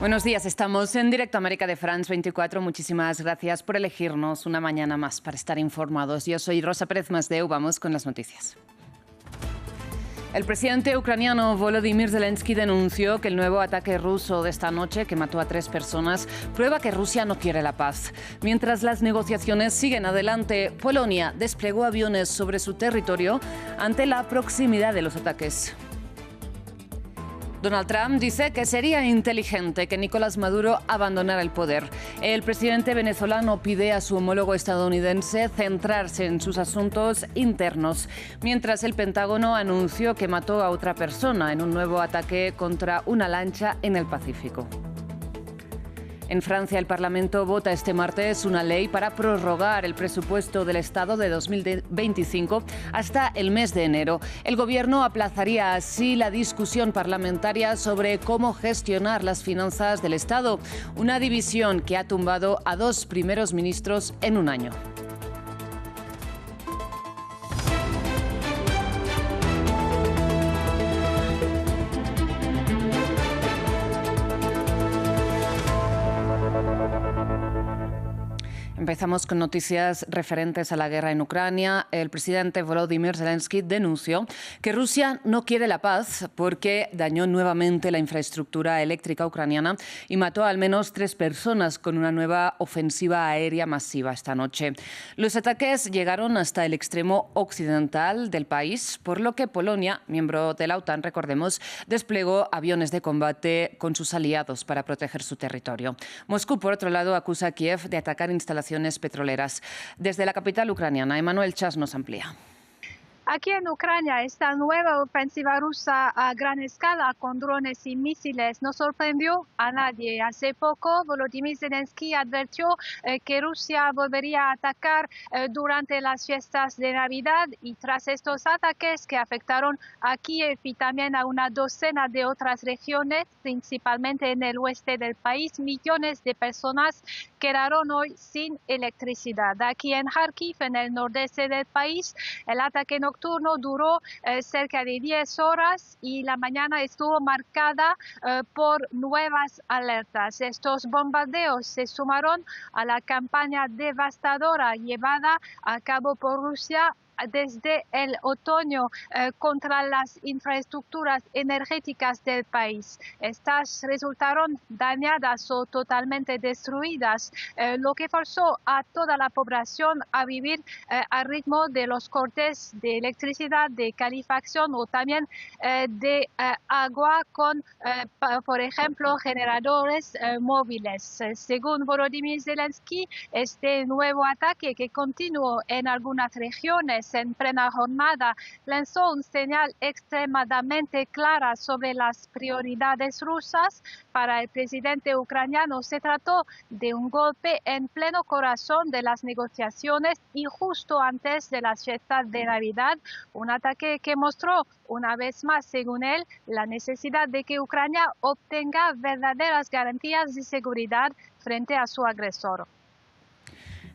Buenos días, estamos en directo a América de France 24. Muchísimas gracias por elegirnos una mañana más para estar informados. Yo soy Rosa Pérez Masdeu, vamos con las noticias. El presidente ucraniano Volodymyr Zelensky denunció que el nuevo ataque ruso de esta noche, que mató a 3 personas, prueba que Rusia no quiere la paz. Mientras las negociaciones siguen adelante, Polonia desplegó aviones sobre su territorio ante la proximidad de los ataques. Donald Trump dice que sería inteligente que Nicolás Maduro abandonara el poder. El presidente venezolano pide a su homólogo estadounidense centrarse en sus asuntos internos, mientras el Pentágono anunció que mató a otra persona en un nuevo ataque contra una lancha en el Pacífico. En Francia, el Parlamento vota este martes una ley para prorrogar el presupuesto del Estado de 2025 hasta el mes de enero. El Gobierno aplazaría así la discusión parlamentaria sobre cómo gestionar las finanzas del Estado, una división que ha tumbado a 2 primeros ministros en un año. Empezamos con noticias referentes a la guerra en Ucrania. El presidente Volodymyr Zelensky denunció que Rusia no quiere la paz porque dañó nuevamente la infraestructura eléctrica ucraniana y mató a al menos 3 personas con una nueva ofensiva aérea masiva esta noche. Los ataques llegaron hasta el extremo occidental del país, por lo que Polonia, miembro de la OTAN, recordemos, desplegó aviones de combate con sus aliados para proteger su territorio. Moscú, por otro lado, acusa a Kiev de atacar instalaciones petroleras. Desde la capital ucraniana, Emanuel Chas nos amplía. Aquí en Ucrania, esta nueva ofensiva rusa a gran escala con drones y misiles no sorprendió a nadie. Hace poco, Volodymyr Zelensky advirtió que Rusia volvería a atacar durante las fiestas de Navidad, y tras estos ataques que afectaron a Kiev y también a una docena de otras regiones, principalmente en el oeste del país, millones de personas quedaron hoy sin electricidad. Aquí en Kharkiv, en el nordeste del país, el ataque nocturno duró cerca de 10 horas y la mañana estuvo marcada por nuevas alertas. Estos bombardeos se sumaron a la campaña devastadora llevada a cabo por Rusia desde el otoño contra las infraestructuras energéticas del país. Estas resultaron dañadas o totalmente destruidas, lo que forzó a toda la población a vivir al ritmo de los cortes de electricidad, de calefacción o también de agua con, por ejemplo, generadores móviles. Según Volodymyr Zelensky, este nuevo ataque, que continuó en algunas regiones en plena jornada, lanzó una señal extremadamente clara sobre las prioridades rusas. Para el presidente ucraniano se trató de un golpe en pleno corazón de las negociaciones y justo antes de las fiestas de Navidad, un ataque que mostró una vez más, según él, la necesidad de que Ucrania obtenga verdaderas garantías de seguridad frente a su agresor.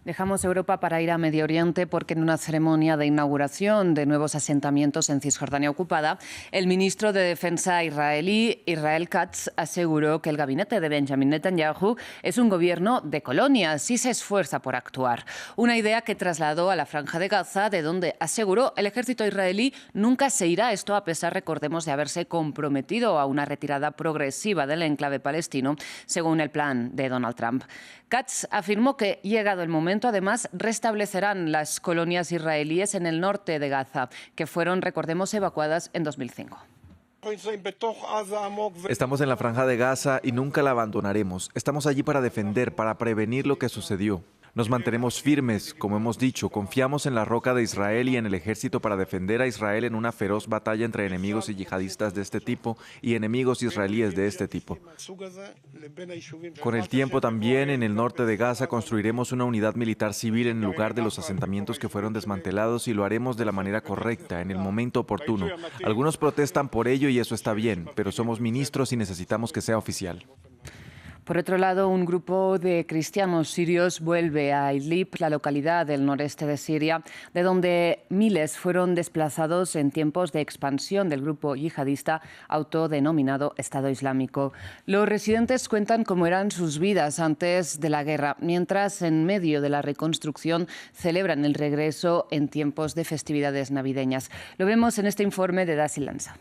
Dejamos Europa para ir a Medio Oriente porque en una ceremonia de inauguración de nuevos asentamientos en Cisjordania ocupada, el ministro de Defensa israelí, Israel Katz, aseguró que el gabinete de Benjamin Netanyahu es un gobierno de colonias y se esfuerza por actuar. Una idea que trasladó a la Franja de Gaza, de donde aseguró el ejército israelí nunca se irá. Esto a pesar, recordemos, de haberse comprometido a una retirada progresiva del enclave palestino, según el plan de Donald Trump. Katz afirmó que, llegado el momento, además, restablecerán las colonias israelíes en el norte de Gaza, que fueron, recordemos, evacuadas en 2005. Estamos en la Franja de Gaza y nunca la abandonaremos. Estamos allí para defender, para prevenir lo que sucedió. Nos mantenemos firmes, como hemos dicho, confiamos en la roca de Israel y en el ejército para defender a Israel en una feroz batalla entre enemigos y yihadistas de este tipo y enemigos israelíes de este tipo. Con el tiempo también en el norte de Gaza construiremos una unidad militar civil en lugar de los asentamientos que fueron desmantelados y lo haremos de la manera correcta, en el momento oportuno. Algunos protestan por ello y eso está bien, pero somos ministros y necesitamos que sea oficial. Por otro lado, un grupo de cristianos sirios vuelve a Idlib, la localidad del noreste de Siria, de donde miles fueron desplazados en tiempos de expansión del grupo yihadista autodenominado Estado Islámico. Los residentes cuentan cómo eran sus vidas antes de la guerra, mientras en medio de la reconstrucción celebran el regreso en tiempos de festividades navideñas. Lo vemos en este informe de Dasi Lanza.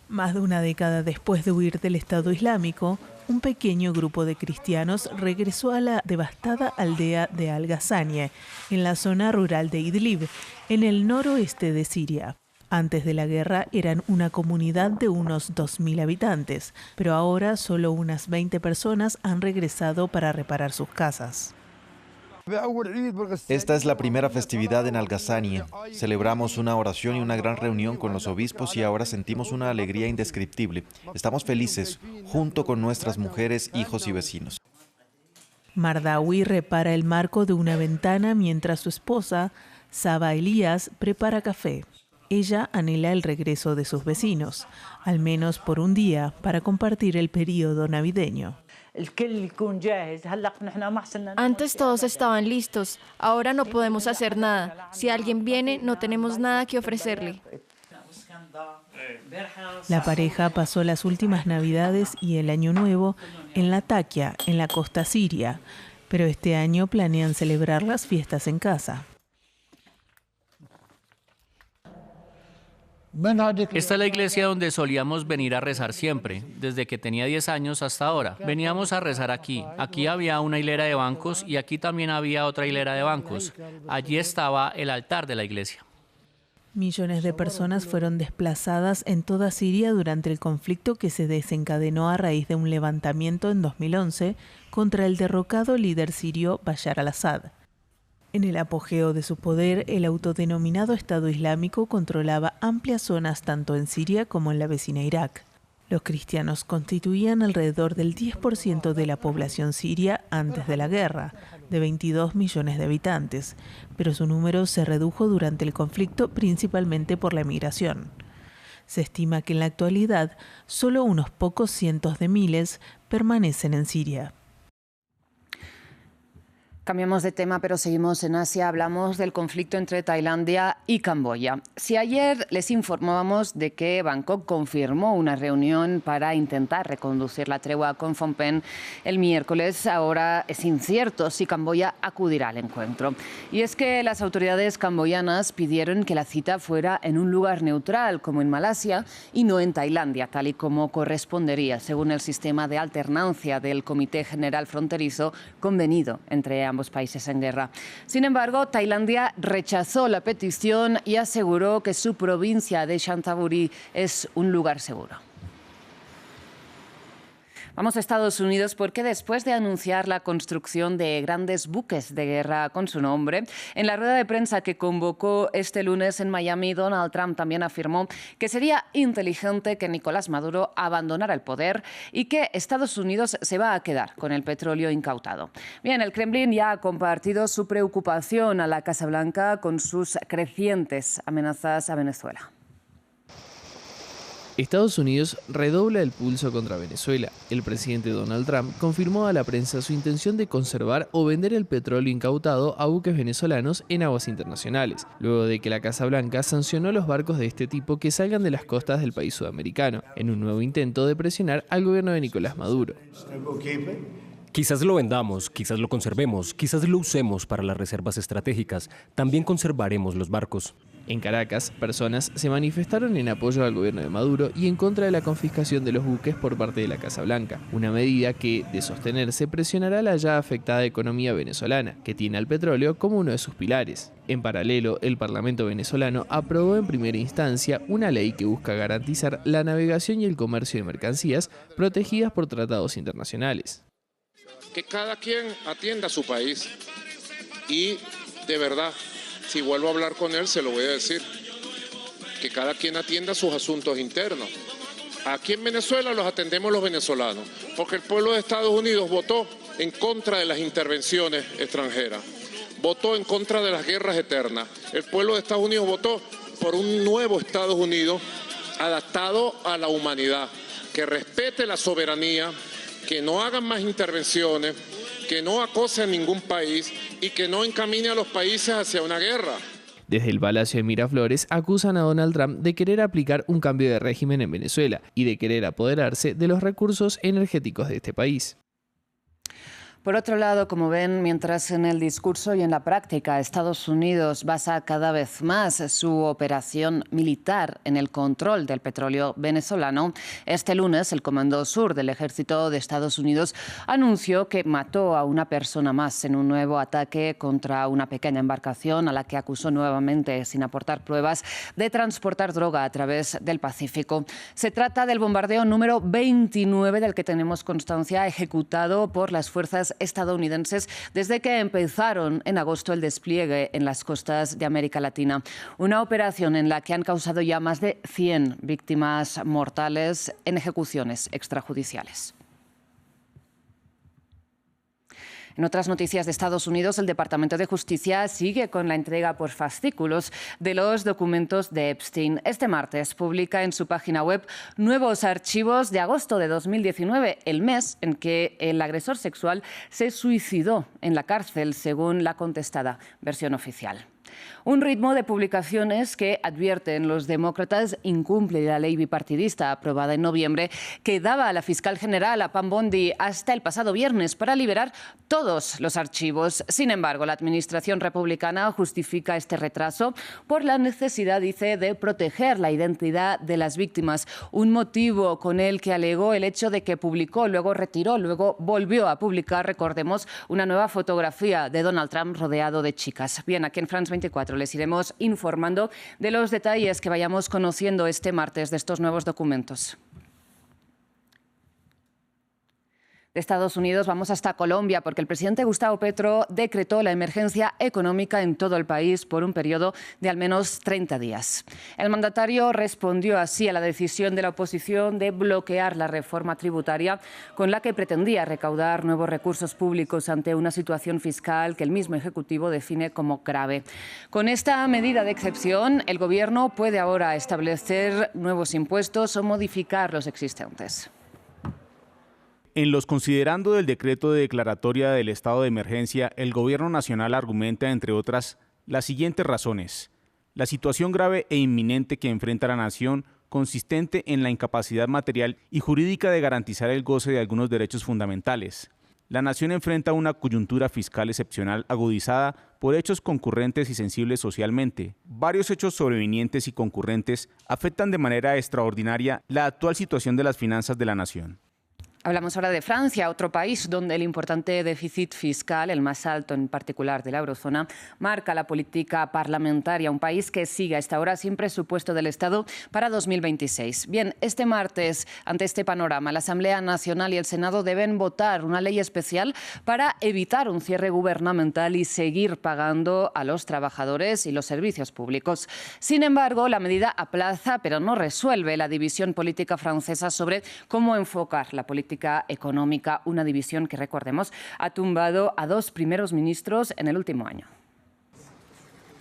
Más de una década después de huir del Estado Islámico, un pequeño grupo de cristianos regresó a la devastada aldea de Al-Ghazanie, en la zona rural de Idlib, en el noroeste de Siria. Antes de la guerra eran una comunidad de unos 2.000 habitantes, pero ahora solo unas 20 personas han regresado para reparar sus casas. Esta es la primera festividad en Al-Ghazanie. Celebramos una oración y una gran reunión con los obispos y ahora sentimos una alegría indescriptible. Estamos felices, junto con nuestras mujeres, hijos y vecinos. Mardawi repara el marco de una ventana mientras su esposa, Saba Elías, prepara café. Ella anhela el regreso de sus vecinos, al menos por un día, para compartir el periodo navideño. Antes todos estaban listos, ahora no podemos hacer nada. Si alguien viene, no tenemos nada que ofrecerle. La pareja pasó las últimas Navidades y el Año Nuevo en Latakia, en la costa siria, pero este año planean celebrar las fiestas en casa. Esta es la iglesia donde solíamos venir a rezar siempre, desde que tenía 10 años hasta ahora. Veníamos a rezar aquí. Aquí había una hilera de bancos y aquí también había otra hilera de bancos. Allí estaba el altar de la iglesia. Millones de personas fueron desplazadas en toda Siria durante el conflicto que se desencadenó a raíz de un levantamiento en 2011 contra el derrocado líder sirio Bashar al-Assad. En el apogeo de su poder, el autodenominado Estado Islámico controlaba amplias zonas tanto en Siria como en la vecina Irak. Los cristianos constituían alrededor del 10% de la población siria antes de la guerra, de 22 millones de habitantes, pero su número se redujo durante el conflicto principalmente por la emigración. Se estima que en la actualidad solo unos pocos cientos de miles permanecen en Siria. Cambiamos de tema, pero seguimos en Asia. Hablamos del conflicto entre Tailandia y Camboya. Si ayer les informábamos de que Bangkok confirmó una reunión para intentar reconducir la tregua con Phnom Penh el miércoles, ahora es incierto si Camboya acudirá al encuentro. Y es que las autoridades camboyanas pidieron que la cita fuera en un lugar neutral, como en Malasia, y no en Tailandia, tal y como correspondería, según el sistema de alternancia del Comité General Fronterizo convenido entre ambos países en guerra. Sin embargo, Tailandia rechazó la petición y aseguró que su provincia de Chanthaburi es un lugar seguro. Vamos a Estados Unidos porque después de anunciar la construcción de grandes buques de guerra con su nombre, en la rueda de prensa que convocó este lunes en Miami, Donald Trump también afirmó que sería inteligente que Nicolás Maduro abandonara el poder y que Estados Unidos se va a quedar con el petróleo incautado. Bien, el Kremlin ya ha compartido su preocupación a la Casa Blanca con sus crecientes amenazas a Venezuela. Estados Unidos redobla el pulso contra Venezuela. El presidente Donald Trump confirmó a la prensa su intención de conservar o vender el petróleo incautado a buques venezolanos en aguas internacionales, luego de que la Casa Blanca sancionó los barcos de este tipo que salgan de las costas del país sudamericano, en un nuevo intento de presionar al gobierno de Nicolás Maduro. Quizás lo vendamos, quizás lo conservemos, quizás lo usemos para las reservas estratégicas. También conservaremos los barcos. En Caracas, personas se manifestaron en apoyo al gobierno de Maduro y en contra de la confiscación de los buques por parte de la Casa Blanca, una medida que, de sostenerse, presionará la ya afectada economía venezolana, que tiene al petróleo como uno de sus pilares. En paralelo, el Parlamento venezolano aprobó en primera instancia una ley que busca garantizar la navegación y el comercio de mercancías protegidas por tratados internacionales. Que cada quien atienda a su país y, de verdad, si vuelvo a hablar con él, se lo voy a decir, que cada quien atienda sus asuntos internos. Aquí en Venezuela los atendemos los venezolanos, porque el pueblo de Estados Unidos votó en contra de las intervenciones extranjeras, votó en contra de las guerras eternas. El pueblo de Estados Unidos votó por un nuevo Estados Unidos adaptado a la humanidad, que respete la soberanía, que no hagan más intervenciones, que no acose a ningún país y que no encamine a los países hacia una guerra. Desde el Palacio de Miraflores acusan a Donald Trump de querer aplicar un cambio de régimen en Venezuela y de querer apoderarse de los recursos energéticos de este país. Por otro lado, como ven, mientras en el discurso y en la práctica Estados Unidos basa cada vez más su operación militar en el control del petróleo venezolano, este lunes el Comando Sur del Ejército de Estados Unidos anunció que mató a una persona más en un nuevo ataque contra una pequeña embarcación a la que acusó nuevamente, sin aportar pruebas, de transportar droga a través del Pacífico. Se trata del bombardeo número 29 del que tenemos constancia, ejecutado por las fuerzas estadounidenses desde que empezaron en agosto el despliegue en las costas de América Latina. Una operación en la que han causado ya más de 100 víctimas mortales en ejecuciones extrajudiciales. En otras noticias de Estados Unidos, el Departamento de Justicia sigue con la entrega por fascículos de los documentos de Epstein. Este martes publica en su página web nuevos archivos de agosto de 2019, el mes en que el agresor sexual se suicidó en la cárcel, según la contestada versión oficial. Un ritmo de publicaciones que, advierten los demócratas, incumple la ley bipartidista aprobada en noviembre que daba a la fiscal general, a Pam Bondi, hasta el pasado viernes para liberar todos los archivos. Sin embargo, la administración republicana justifica este retraso por la necesidad, dice, de proteger la identidad de las víctimas, un motivo con el que alegó el hecho de que publicó, luego retiró, luego volvió a publicar, recordemos, una nueva fotografía de Donald Trump rodeado de chicas. Bien, aquí en France 24 les iremos informando de los detalles que vayamos conociendo este martes de estos nuevos documentos. De Estados Unidos vamos hasta Colombia porque el presidente Gustavo Petro decretó la emergencia económica en todo el país por un periodo de al menos 30 días. El mandatario respondió así a la decisión de la oposición de bloquear la reforma tributaria con la que pretendía recaudar nuevos recursos públicos ante una situación fiscal que el mismo Ejecutivo define como grave. Con esta medida de excepción, el Gobierno puede ahora establecer nuevos impuestos o modificar los existentes. En los considerando del decreto de declaratoria del estado de emergencia, el Gobierno Nacional argumenta, entre otras, las siguientes razones. La situación grave e inminente que enfrenta la nación, consistente en la incapacidad material y jurídica de garantizar el goce de algunos derechos fundamentales. La nación enfrenta una coyuntura fiscal excepcional agudizada por hechos concurrentes y sensibles socialmente. Varios hechos sobrevinientes y concurrentes afectan de manera extraordinaria la actual situación de las finanzas de la nación. Hablamos ahora de Francia, otro país donde el importante déficit fiscal, el más alto en particular de la eurozona, marca la política parlamentaria, un país que sigue hasta ahora sin presupuesto del Estado para 2026. Bien, este martes, ante este panorama, la Asamblea Nacional y el Senado deben votar una ley especial para evitar un cierre gubernamental y seguir pagando a los trabajadores y los servicios públicos. Sin embargo, la medida aplaza, pero no resuelve la división política francesa sobre cómo enfocar la política económica, una división que, recordemos, ha tumbado a 2 primeros ministros en el último año.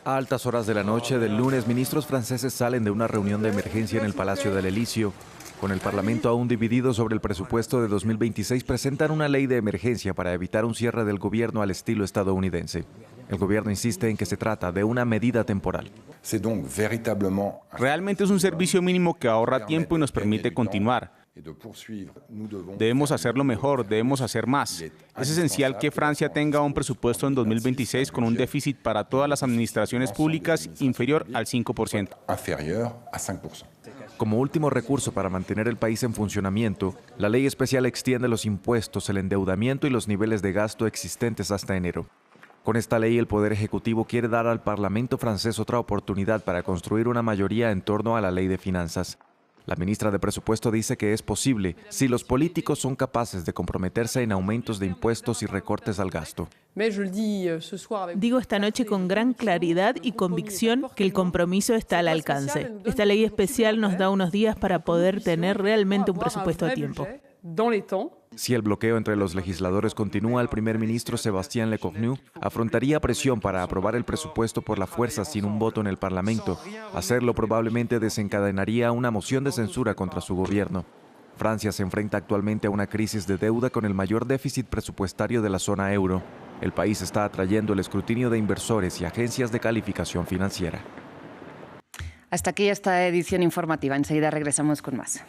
A altas horas de la noche del lunes, ministros franceses salen de una reunión de emergencia en el Palacio del Elíseo. Con el Parlamento aún dividido sobre el presupuesto de 2026, presentan una ley de emergencia para evitar un cierre del gobierno al estilo estadounidense. El gobierno insiste en que se trata de una medida temporal. Realmente es un servicio mínimo que ahorra tiempo y nos permite continuar. Debemos hacerlo mejor, debemos hacer más. Es esencial que Francia tenga un presupuesto en 2026 con un déficit para todas las administraciones públicas inferior al 5%. Como último recurso para mantener el país en funcionamiento, la ley especial extiende los impuestos, el endeudamiento y los niveles de gasto existentes hasta enero. Con esta ley, el Poder Ejecutivo quiere dar al Parlamento francés otra oportunidad para construir una mayoría en torno a la ley de finanzas. La ministra de Presupuesto dice que es posible si los políticos son capaces de comprometerse en aumentos de impuestos y recortes al gasto. Digo esta noche con gran claridad y convicción que el compromiso está al alcance. Esta ley especial nos da unos días para poder tener realmente un presupuesto a tiempo. Si el bloqueo entre los legisladores continúa, el primer ministro Sébastien Lecornu afrontaría presión para aprobar el presupuesto por la fuerza sin un voto en el Parlamento. Hacerlo probablemente desencadenaría una moción de censura contra su gobierno. Francia se enfrenta actualmente a una crisis de deuda con el mayor déficit presupuestario de la zona euro. El país está atrayendo el escrutinio de inversores y agencias de calificación financiera. Hasta aquí esta edición informativa. Enseguida regresamos con más.